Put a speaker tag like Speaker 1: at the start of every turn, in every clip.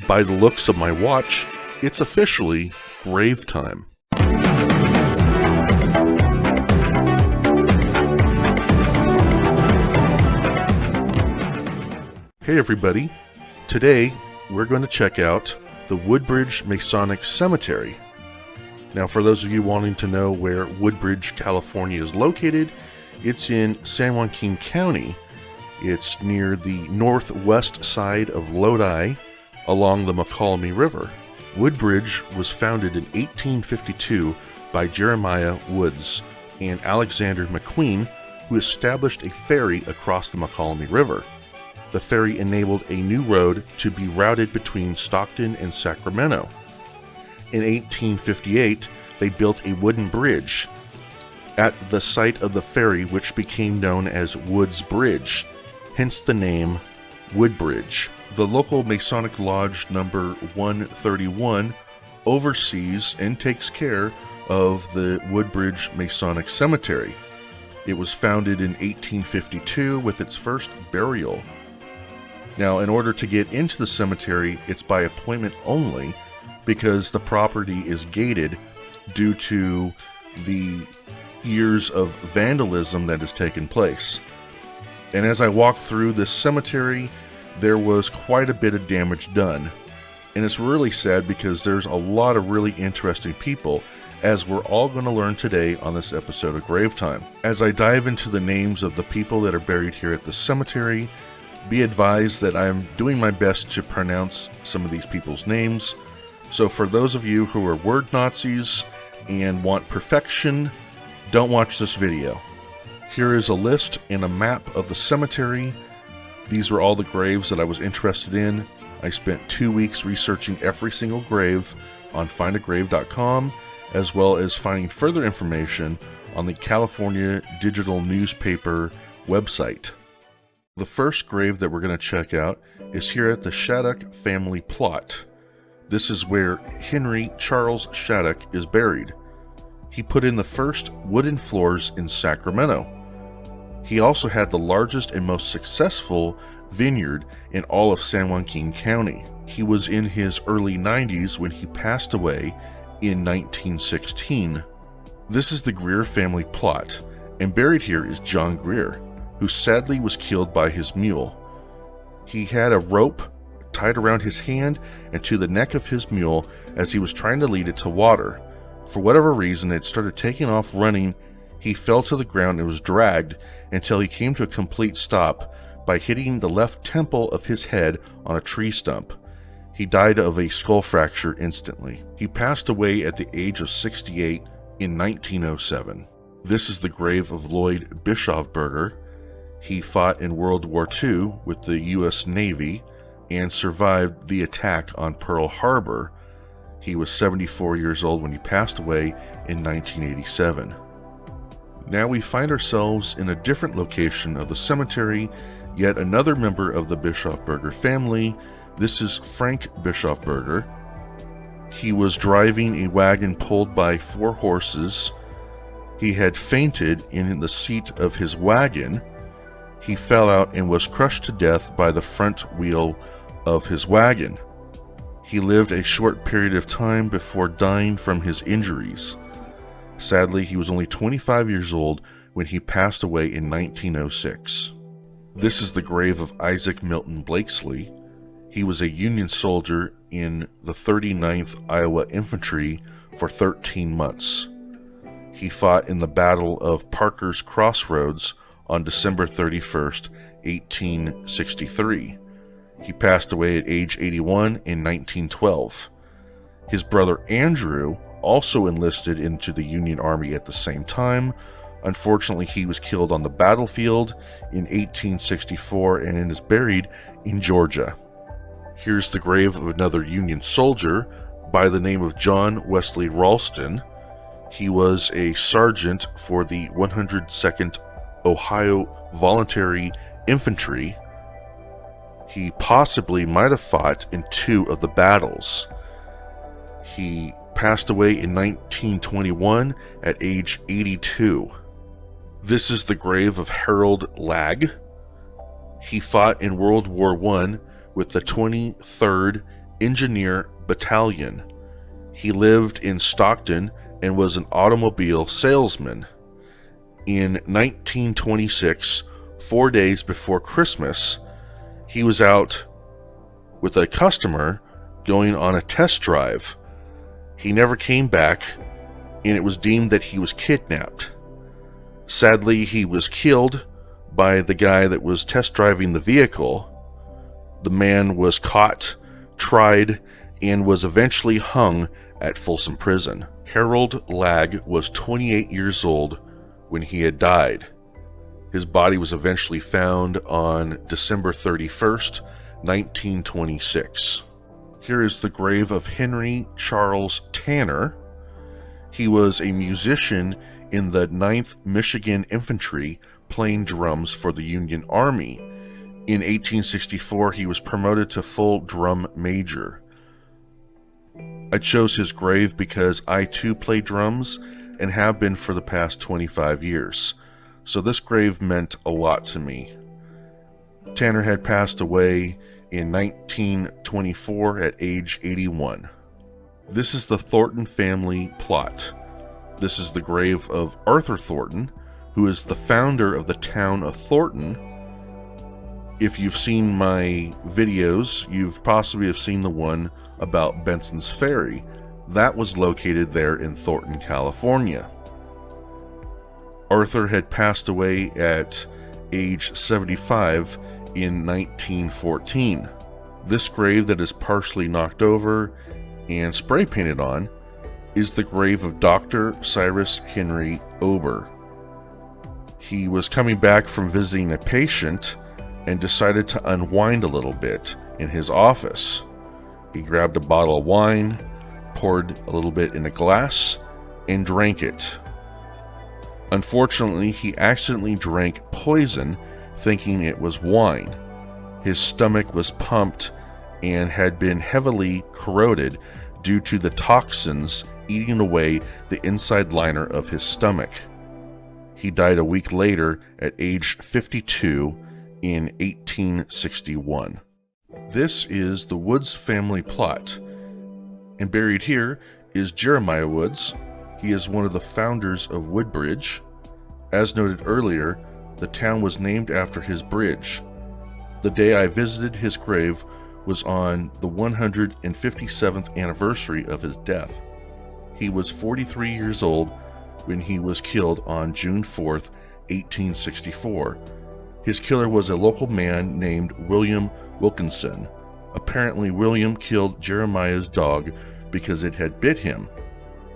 Speaker 1: By the looks of my watch, it's officially grave time. Hey everybody, today we're going to check out the Woodbridge Masonic Cemetery. Now for those of you wanting to know where Woodbridge, California is located, it's in San Joaquin County. It's near the northwest side of Lodi along the McCallum River. Woodbridge was founded in 1852 by Jeremiah Woods and Alexander McQueen, who established a ferry across the McCallum River. The ferry enabled a new road to be routed between Stockton and Sacramento. In 1858, they built a wooden bridge at the site of the ferry, which became known as Woods Bridge, hence the name Woodbridge. The local Masonic Lodge number 131 oversees and takes care of the Woodbridge Masonic Cemetery. It was founded in 1852 with its first burial. Now, in order to get into the cemetery, it's by appointment only because the property is gated due to the years of vandalism that has taken place. And as I walked through this cemetery, there was quite a bit of damage done. And it's really sad because there's a lot of really interesting people, as we're all going to learn today on this episode of Grave Time. As I dive into the names of the people that are buried here at the cemetery, be advised that I'm doing my best to pronounce some of these people's names. So for those of you who are word Nazis and want perfection, don't watch this video. Here is a list and a map of the cemetery. These were all the graves that I was interested in. I spent 2 weeks researching every single grave on findagrave.com, as well as finding further information on the California Digital Newspaper website. The first grave that we're going to check out is here at the Shattuck family plot. This is where Henry Charles Shattuck is buried. He put in the first wooden floors in Sacramento. He also had the largest and most successful vineyard in all of San Joaquin County. He was in his early 90s when he passed away in 1916. This is the Greer family plot, and buried here is John Greer, who sadly was killed by his mule. He had a rope tied around his hand and to the neck of his mule as he was trying to lead it to water. For whatever reason, it started taking off running. He fell to the ground and was dragged until he came to a complete stop by hitting the left temple of his head on a tree stump. He died of a skull fracture instantly. He passed away at the age of 68 in 1907. This is the grave of Lloyd Bischofberger. He fought in World War II with the U.S. Navy and survived the attack on Pearl Harbor. He was 74 years old when he passed away in 1987. Now we find ourselves in a different location of the cemetery, yet another member of the Bischofberger family. This is Frank Bischofberger. He was driving a wagon pulled by 4 horses. He had fainted in the seat of his wagon. He fell out and was crushed to death by the front wheel of his wagon. He lived a short period of time before dying from his injuries. Sadly, he was only 25 years old when he passed away in 1906. This is the grave of Isaac Milton Blakesley. He was a Union soldier in the 39th Iowa Infantry for 13 months. He fought in the Battle of Parker's Crossroads on December 31st, 1863. He passed away at age 81 in 1912. His brother Andrew also enlisted into the Union Army at the same time. Unfortunately, he was killed on the battlefield in 1864 and is buried in Georgia. Here's the grave of another Union soldier by the name of John Wesley Ralston. He was a sergeant for the 102nd Ohio Voluntary Infantry. He possibly might have fought in 2 of the battles. He passed away in 1921 at age 82. This is the grave of Harold Lagg. He fought in World War I with the 23rd Engineer Battalion. He lived in Stockton and was an automobile salesman. In 1926, 4 days before Christmas, he was out with a customer going on a test drive. He never came back, and it was deemed that he was kidnapped. Sadly, he was killed by the guy that was test driving the vehicle. The man was caught, tried, and was eventually hung at Folsom Prison. Harold Lagg was 28 years old when he had died. His body was eventually found on December 31st, 1926. Here is the grave of Henry Charles Tanner. He was a musician in the 9th Michigan Infantry playing drums for the Union Army. In 1864, he was promoted to full drum major. I chose his grave because I too play drums and have been for the past 25 years. So this grave meant a lot to me. Tanner had passed away in 1924 at age 81. This is the Thornton family plot. This is the grave of Arthur Thornton, who is the founder of the town of Thornton. If you've seen my videos, you've possibly have seen the one about Benson's Ferry. That was located there in Thornton, California. Arthur had passed away at age 75 in 1914. This grave that is partially knocked over and spray painted on is the grave of Dr. Cyrus Henry Ober. He was coming back from visiting a patient and decided to unwind a little bit in his office. He grabbed a bottle of wine, poured a little bit in a glass, and drank it. Unfortunately, he accidentally drank poison, thinking it was wine. His stomach was pumped and had been heavily corroded due to the toxins eating away the inside liner of his stomach. He died a week later at age 52 in 1861. This is the Woods family plot, and buried here is Jeremiah Woods. He is one of the founders of Woodbridge. As noted earlier, the town was named after his bridge. The day I visited his grave was on the 157th anniversary of his death. He was 43 years old when he was killed on June 4th, 1864. His killer was a local man named William Wilkinson. Apparently, William killed Jeremiah's dog because it had bit him.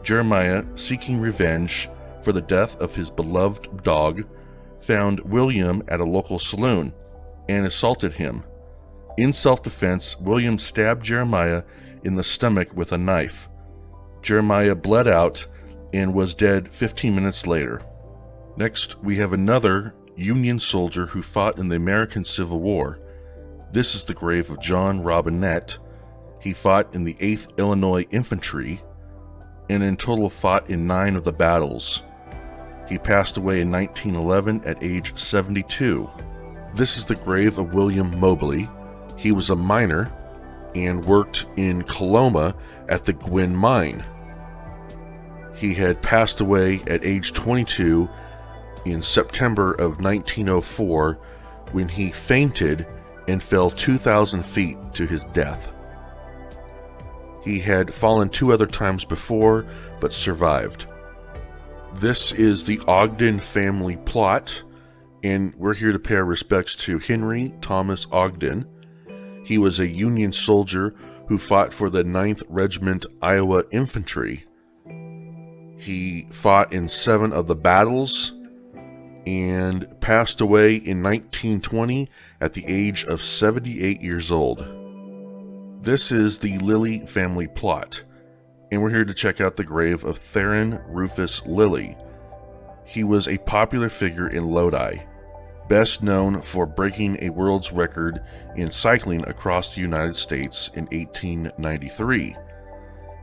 Speaker 1: Jeremiah, seeking revenge for the death of his beloved dog, found William at a local saloon and assaulted him. In self-defense, William stabbed Jeremiah in the stomach with a knife. Jeremiah bled out and was dead 15 minutes later. Next, we have another Union soldier who fought in the American Civil War. This is the grave of John Robinette. He fought in the 8th Illinois Infantry and in total fought in 9 of the battles. He passed away in 1911 at age 72. This is the grave of William Mobley. He was a miner and worked in Coloma at the Gwynn Mine. He had passed away at age 22 in September of 1904 when he fainted and fell 2,000 feet to his death. He had fallen 2 other times before, but survived. This is the Ogden family plot, and we're here to pay our respects to Henry Thomas Ogden. He was a Union soldier who fought for the 9th Regiment Iowa Infantry. He fought in 7 of the battles and passed away in 1920 at the age of 78 years old. This is the Lilly family plot, and we're here to check out the grave of Theron Rufus Lilly. He was a popular figure in Lodi, best known for breaking a world's record in cycling across the United States in 1893.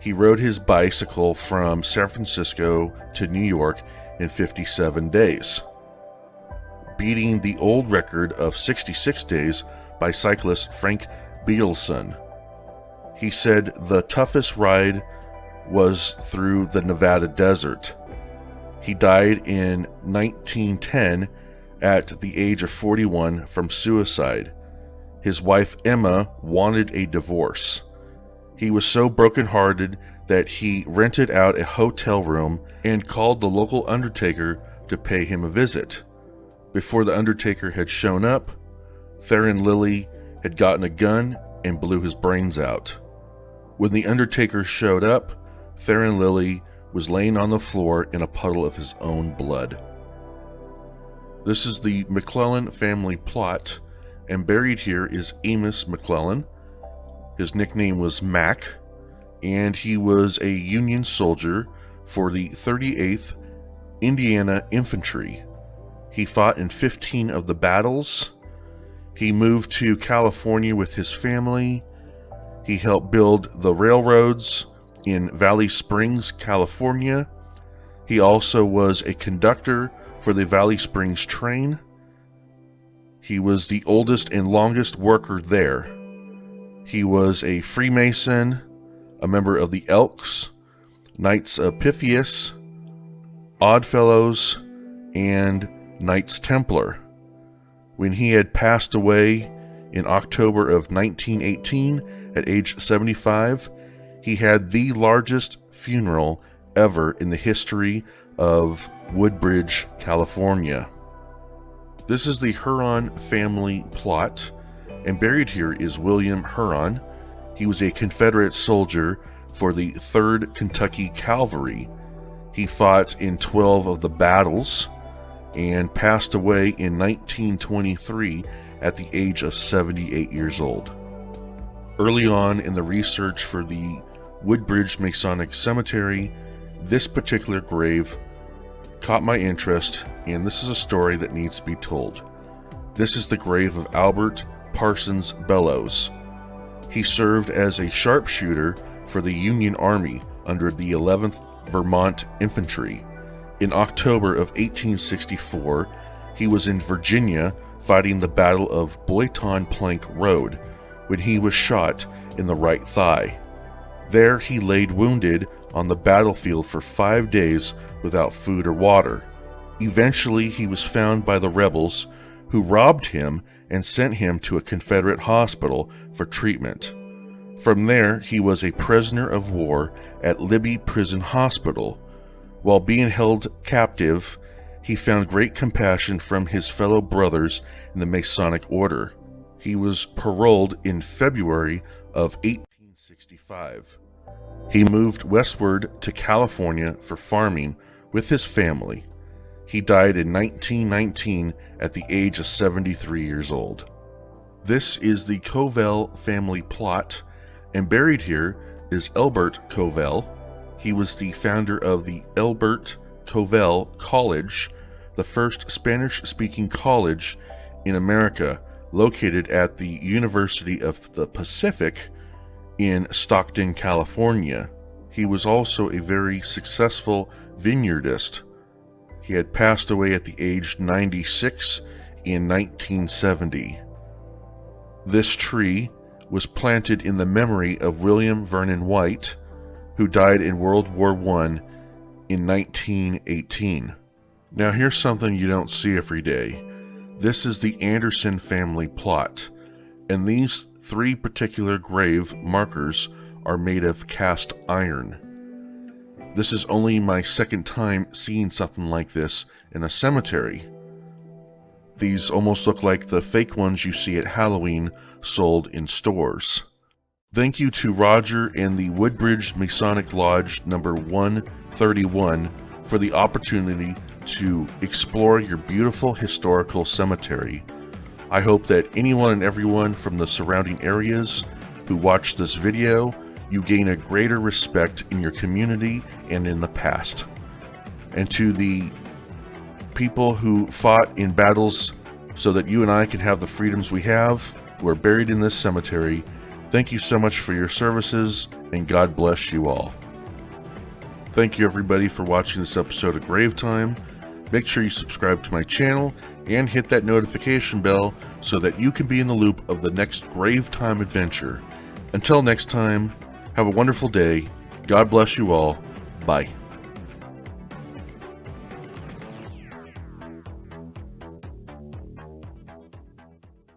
Speaker 1: He rode his bicycle from San Francisco to New York in 57 days, beating the old record of 66 days by cyclist Frank Bielsen. He said the toughest ride was through the Nevada desert. He died in 1910 at the age of 41 from suicide. His wife Emma wanted a divorce. He was so brokenhearted that he rented out a hotel room and called the local undertaker to pay him a visit. Before the undertaker had shown up, Theron Lilly had gotten a gun and blew his brains out. When the undertaker showed up, Theron Lilly was laying on the floor in a puddle of his own blood. This is the McClellan family plot, and buried here is Amos McClellan. His nickname was Mac, and he was a Union soldier for the 38th Indiana Infantry. He fought in 15 of the battles. He moved to California with his family. He helped build the railroads in Valley Springs, California. He also was a conductor for the Valley Springs train. He was the oldest and longest worker there. He was a Freemason, a member of the Elks, Knights of Pythias, Oddfellows, and Knights Templar. When he had passed away in October of 1918 at age 75, he had the largest funeral ever in the history of Woodbridge, California. This is the Huron family plot, and buried here is William Huron. He was a Confederate soldier for the 3rd Kentucky Cavalry. He fought in 12 of the battles and passed away in 1923 at the age of 78 years old. Early on in the research for the Woodbridge Masonic Cemetery, this particular grave caught my interest, and this is a story that needs to be told. This is the grave of Albert Parsons Bellows. He served as a sharpshooter for the Union Army under the 11th Vermont Infantry. In October of 1864, he was in Virginia fighting the Battle of Boyton Plank Road when he was shot in the right thigh. There he laid wounded on the battlefield for 5 days without food or water. Eventually he was found by the rebels, who robbed him and sent him to a Confederate hospital for treatment. From there he was a prisoner of war at Libby Prison Hospital. While being held captive, he found great compassion from his fellow brothers in the Masonic Order. He was paroled in February of 1865. He moved westward to California for farming with his family. He died in 1919 at the age of 73 years old. This is the Covell family plot, and buried here is Elbert Covell. He was the founder of the Elbert Covell College, the first Spanish-speaking college in America, located at the University of the Pacific in Stockton, California. He was also a very successful vineyardist. He had passed away at the age 96 in 1970. This tree was planted in the memory of William Vernon White, who died in World War I in 1918. Now here's something you don't see every day. This is the Anderson family plot, and these 3 particular grave markers are made of cast iron. This is only my second time seeing something like this in a cemetery. These almost look like the fake ones you see at Halloween sold in stores. Thank you to Roger and the Woodbridge Masonic Lodge number 131 for the opportunity to explore your beautiful historical cemetery. I hope that anyone and everyone from the surrounding areas who watch this video, you gain a greater respect in your community and in the past. And to the people who fought in battles so that you and I can have the freedoms we have, who are buried in this cemetery, thank you so much for your services, and God bless you all. Thank you everybody for watching this episode of Grave Time. Make sure you subscribe to my channel and hit that notification bell so that you can be in the loop of the next Grave Time adventure. Until next time, have a wonderful day. God bless you all. Bye.